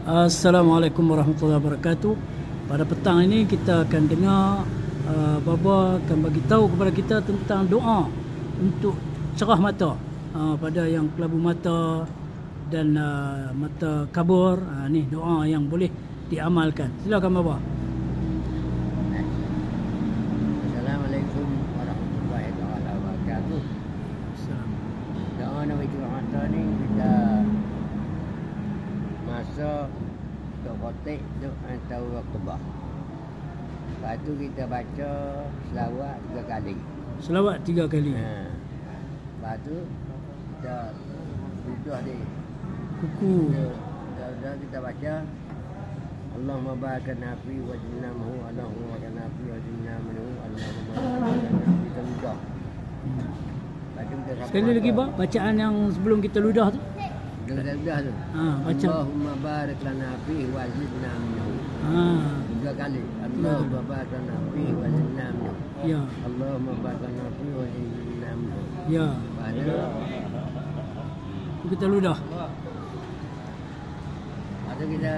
Assalamualaikum warahmatullahi wabarakatuh. Pada petang ini kita akan dengar Baba akan bagi tahu kepada kita tentang doa untuk cerah mata pada yang kelabu mata dan mata kabur. Ni doa yang boleh diamalkan. Silakan Baba. Assalamualaikum warahmatullahi wabarakatuh. Doa nak bagi cerah mata ni kita masa untuk khotik tu antara waktu bah. Lepas tu kita baca selawat 3 kali. Selawat 3 kali. Lepas tu kita duduk di Kuku. kita baca Allahumma barakan nafi wa jinnamu Allahumma barakan nafi wa jinnamu Allahumma barakan nafi kita ludah. Lepas tu kita Sekali lagi bacaan yang sebelum kita ludah tu. Dah tu. Baca. Allahumma barik lana fihi wa zidna minhu. 3 kali. Allahumma barik lana fihi wa zidna minhu. Ya. Allahumma barik lana fihi wa zidna minhu. Ya. Kita ludah. Ada kita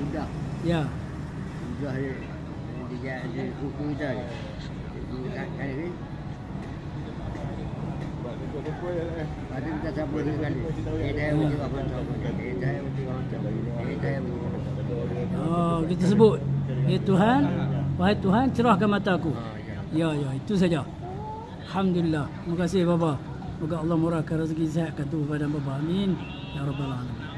ludah. Ya. Ludah di kuku kita. Kali ni. Lepas tu kita sapu 3 kali. Kita sebut, ya Tuhan, wahai Tuhan, cerahkan mataku. Ya, itu saja. Alhamdulillah. Terima kasih Baba. Semoga Allah murahkan rezeki sihat tu pada Baba. Amin. Ya Rabbal Alamin.